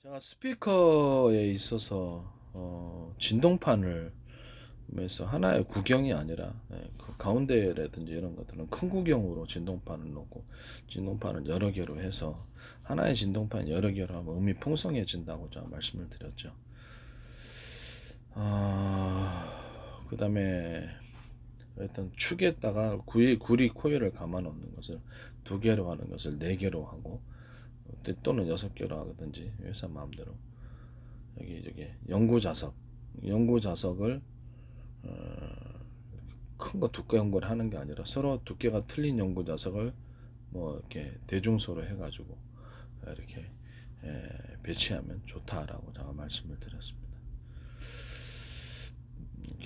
제가 스피커에 있어서 진동판을 해서 하나의 구경이 아니라 그 가운데라든지 이런 것들은 큰 구경으로 진동판을 놓고 진동판을 여러 개로 해서 하나의 진동판 여러 개로 하면 음이 풍성해진다고 제가 말씀을 드렸죠. 그 다음에 일단 축에다가 구리 코일을 감아 놓는 것을 두 개로 하는 것을 네 개로 하고 또는 여섯 개로 하든지 회사 마음대로 여기 연구 자석을 큰 거 두꺼운 걸 하는 게 아니라 서로 두께가 틀린 연구 자석을 뭐 이렇게 대중소로 해가지고 이렇게 배치하면 좋다라고 제가 말씀을 드렸습니다.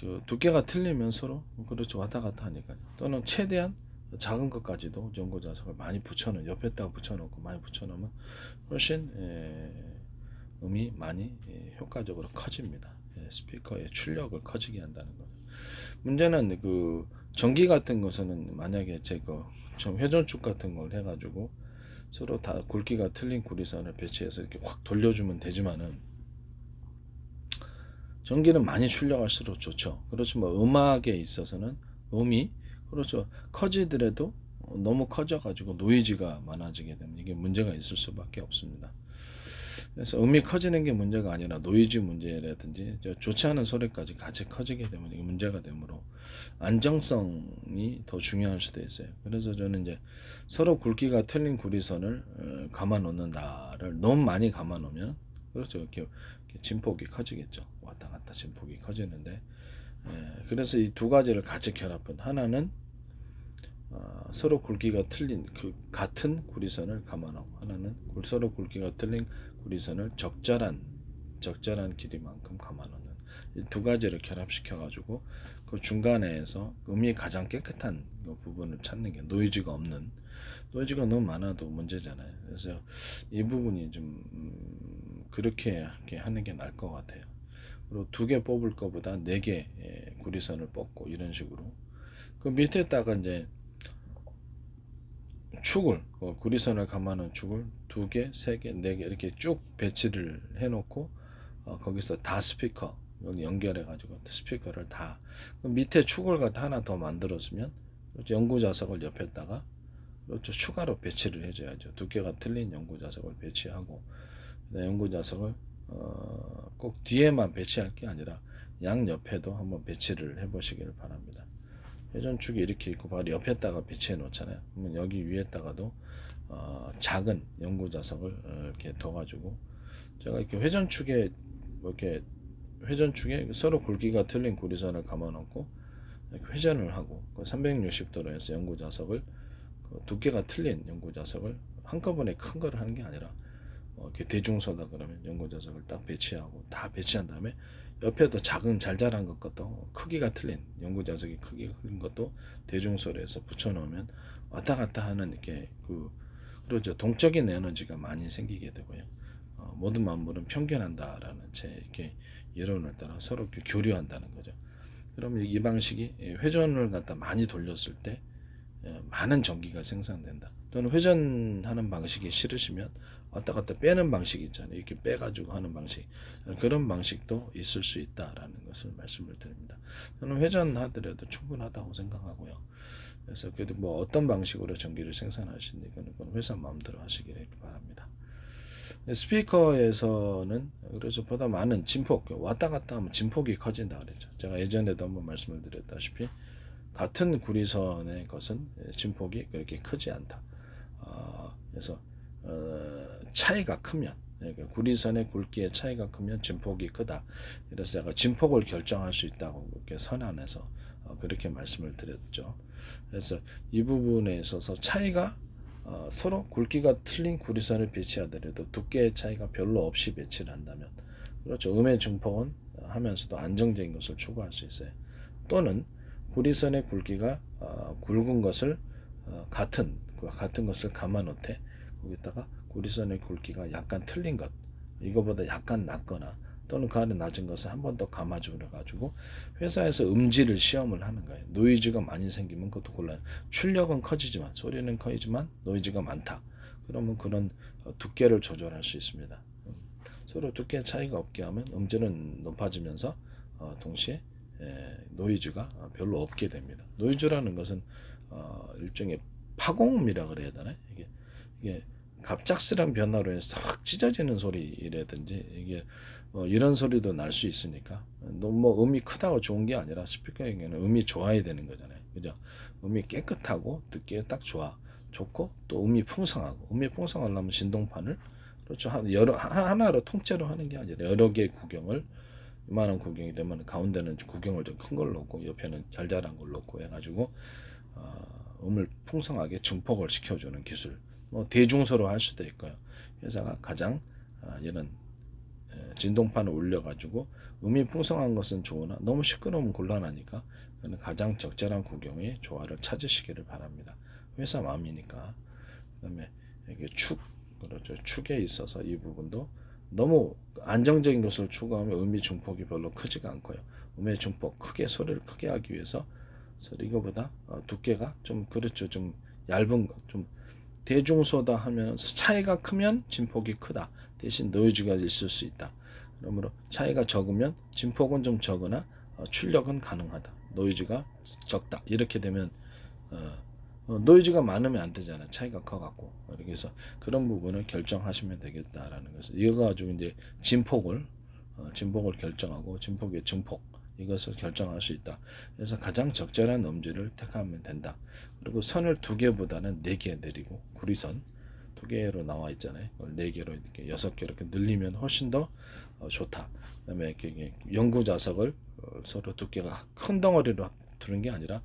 그 두께가 틀리면 서로 그렇죠 왔다 갔다 하니까 또는 최대한 작은 것까지도 연구 자석을 많이 붙여놓은 옆에다가 붙여놓고 많이 붙여놓으면 훨씬 음이 많이 효과적으로 커집니다. 스피커의 출력을 커지게 한다는 거죠. 문제는 그 전기 같은 것은 만약에 제가 좀 회전축 같은 걸 해가지고 서로 다 굵기가 틀린 구리선을 배치해서 이렇게 확 돌려주면 되지만은 전기는 많이 출력할수록 좋죠. 그렇죠. 뭐 음악에 있어서는 음이 그렇죠. 커지더라도 너무 커져가지고 노이즈가 많아지게 되면 이게 문제가 있을 수밖에 없습니다. 그래서 음이 커지는 게 문제가 아니라 노이즈 문제라든지 좋지 않은 소리까지 같이 커지게 되면 이게 문제가 되므로 안정성이 더 중요할 수도 있어요. 그래서 저는 이제 서로 굵기가 틀린 구리선을 감아 놓는다를 너무 많이 감아 놓으면 그렇죠. 이렇게 진폭이 커지겠죠. 왔다 갔다 진폭이 커지는데 그래서 이 두 가지를 같이 결합한 하나는 서로 굵기가 틀린 그 같은 구리선을 감아놓고 하나는 서로 굵기가 틀린 구리선을 적절한 길이만큼 감아놓는 이 두 가지를 결합시켜 가지고 그 중간에서 음이 가장 깨끗한 그 부분을 찾는 게 노이즈가 너무 많아도 문제잖아요. 그래서 이 부분이 좀 그렇게 하는 게 나을 것 같아요. 그리고 두 개 뽑을 것보다 네 개 구리선을 뽑고 이런 식으로 그 밑에다가 이제 축을 구리선을 감아놓은 축을 두 개, 세 개, 네 개 이렇게 쭉 배치를 해놓고 거기서 다 스피커 여기 연결해 가지고 스피커를 다 밑에 축을 갖다 하나 더 만들었으면 연구 자석을 옆에다가 그렇죠 추가로 배치를 해줘야죠. 두께가 틀린 연구 자석을 배치하고 연구 자석을 꼭 뒤에만 배치할 게 아니라 양 옆에도 한번 배치를 해보시기를 바랍니다. 회전축이 이렇게 있고 바로 옆에다가 배치해 놓잖아요. 그러면 여기 위에다가도 작은 연구 자석을 이렇게 둬가지고 제가 이렇게 회전축에 서로 굵기가 틀린 구리선을 감아놓고 회전을 하고 360도로 해서 연구 자석을 두께가 틀린 연구 자석을 한꺼번에 큰 걸 하는 게 아니라 이렇게 대중소다 그러면 연구 자석을 딱 배치하고 다 배치한 다음에 옆에도 작은 잘 자란 것도 크기가 틀린 연구 자석이 크기가 틀린 것도 대중소에서 붙여놓으면 왔다 갔다 하는 이렇게 그러죠 동적인 에너지가 많이 생기게 되고요. 모든 만물은 편견한다라는 제 이렇게 이론을 따라 서로 교류한다는 거죠. 그러면 이 방식이 회전을 갖다 많이 돌렸을 때 많은 전기가 생산된다. 또는 회전하는 방식이 싫으시면 왔다 갔다 빼는 방식이 있잖아요. 이렇게 빼가지고 하는 방식. 그런 방식도 있을 수 있다라는 것을 말씀을 드립니다. 저는 회전하더라도 충분하다고 생각하고요. 그래서 그래도 뭐 어떤 방식으로 전기를 생산하시는지 그건 회사 마음대로 하시길 바랍니다. 스피커에서는 그래서 보다 많은 진폭 왔다 갔다 하면 진폭이 커진다 그랬죠. 제가 예전에도 한번 말씀을 드렸다시피 같은 구리선의 것은 진폭이 그렇게 크지 않다. 그래서 차이가 크면 그러니까 구리선의 굵기의 차이가 크면 진폭이 크다. 그래서 제가 진폭을 결정할 수 있다고 이렇게 선안해서 그렇게 말씀을 드렸죠. 그래서 이 부분에 있어서 차이가 서로 굵기가 틀린 구리선을 배치하더라도 두께의 차이가 별로 없이 배치를 한다면 그렇죠. 음의 증폭은 하면서도 안정적인 것을 추구할 수 있어요. 또는 구리선의 굵기가 굵은 것을 같은 것을 감아 놓되 거기다가 구리선의 굵기가 약간 틀린 것 이거보다 약간 낮거나 또는 그 안에 낮은 것을 한 번 더 감아주려 가지고 회사에서 음질을 시험을 하는 거예요. 노이즈가 많이 생기면 그것도 곤란. 출력은 커지지만 소리는 커지지만 노이즈가 많다. 그러면 그런 두께를 조절할 수 있습니다. 서로 두께 차이가 없게 하면 음질은 높아지면서 동시에 노이즈가 별로 없게 됩니다. 노이즈라는 것은 일종의 파공음이라 그래야 되나? 이게 갑작스런 변화로 해서 싹 찢어지는 소리라든지 이게 이런 소리도 날 수 있으니까 너무 뭐 음이 크다고 좋은 게 아니라 스피커에게는 음이 좋아야 되는 거잖아요. 그죠? 음이 깨끗하고 듣기에 딱 좋고 또 음이 풍성하려면 진동판을 그렇죠. 하나로 통째로 하는 게 아니라 여러 개의 구경을 이만한 구경이 되면 가운데는 구경을 좀 큰 걸 놓고 옆에는 잘 자란 걸 놓고 해가지고 음을 풍성하게 증폭을 시켜주는 기술. 뭐 대중소로 할 수도 있고요. 회사가 가장 이런 진동판을 올려가지고 음이 풍성한 것은 좋으나 너무 시끄러우면 곤란하니까 가장 적절한 구경의 조화를 찾으시기를 바랍니다. 회사 마음이니까. 그다음에 이게 그렇죠. 축에 있어서 이 부분도 너무 안정적인 것을 추구하면 음의 중폭이 별로 크지가 않고요. 음의 중폭 소리를 크게 하기 위해서 이거보다 두께가 좀 그렇죠. 좀 얇은 좀 대중소다 하면 차이가 크면 진폭이 크다. 대신 노이즈가 있을 수 있다. 그러므로 차이가 적으면 진폭은 좀 적으나 출력은 가능하다. 노이즈가 적다. 이렇게 되면 노이즈가 많으면 안 되잖아. 차이가 커갖고. 그래서 그런 부분을 결정하시면 되겠다라는 것을. 이거 가지고 이제 진폭을 결정하고 진폭의 증폭 이것을 결정할 수 있다. 그래서 가장 적절한 음질을 택하면 된다. 그리고 선을 2개보다는 4개 내리고 구리선 2개로 나와 있잖아요. 4개로 이렇게 6개 이렇게 늘리면 훨씬 더 좋다. 그다음에 이렇게 연구 자석을 서로 두께가 큰 덩어리로 두는 게 아니라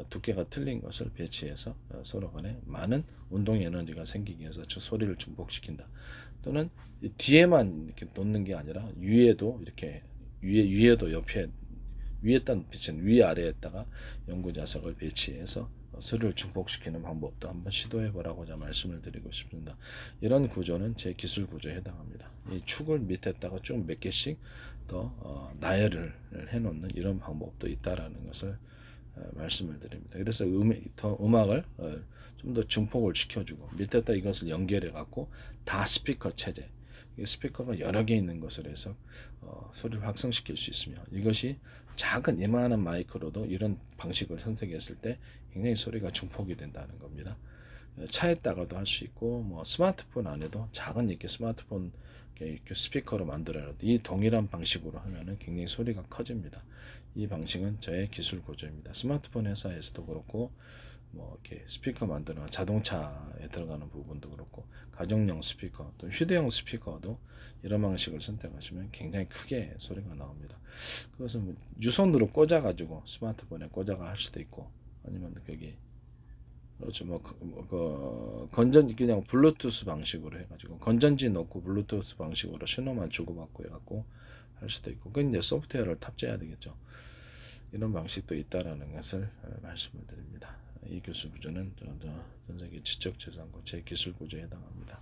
두께가 틀린 것을 배치해서 서로 간에 많은 운동 에너지가 생기기 위해서 즉 소리를 증폭시킨다. 또는 뒤에만 이렇게 놓는 게 아니라 위에도 이렇게 위에도 옆에 위에다 비친 위 아래에다가 연구 자석을 배치해서 소리를 증폭시키는 방법도 한번 시도해 보라고자 말씀을 드리고 싶습니다. 이런 구조는 제 기술 구조에 해당합니다. 이 축을 밑에다가 쭉 몇 개씩 더 나열을 해놓는 이런 방법도 있다라는 것을 말씀을 드립니다. 그래서 음악을 좀 더 증폭을 시켜주고 밑에다 이것을 연결해 갖고 다 스피커 체제 스피커가 여러 개 있는 것을 해서 소리를 확성시킬 수 있으며 이것이 작은 이만한 마이크로도 이런 방식을 선택했을 때 굉장히 소리가 증폭이 된다는 겁니다. 차에다가도 할 수 있고 뭐 스마트폰 안에도 작은 이렇게 스마트폰 이렇게 스피커로 만들어도 이 동일한 방식으로 하면은 굉장히 소리가 커집니다. 이 방식은 저의 기술 구조입니다. 스마트폰 회사에서도 그렇고 뭐 이렇게 스피커 만드는 자동차에 들어가는 부분도 그렇고 가정용 스피커 또 휴대용 스피커도 이런 방식을 선택하시면 굉장히 크게 소리가 나옵니다. 그것은 뭐 유선으로 꽂아 가지고 스마트폰에 꽂아가 할 수도 있고 아니면 거기 그렇죠. 건전지 그냥 블루투스 방식으로 해가지고 건전지 넣고 블루투스 방식으로 신호만 주고받고 해갖고 할 수도 있고 그건 이제 소프트웨어를 탑재해야 되겠죠. 이런 방식도 있다라는 것을 말씀을 드립니다. 이 기술 구조는 전 세계 지적 재산권 제 기술 구조에 해당합니다.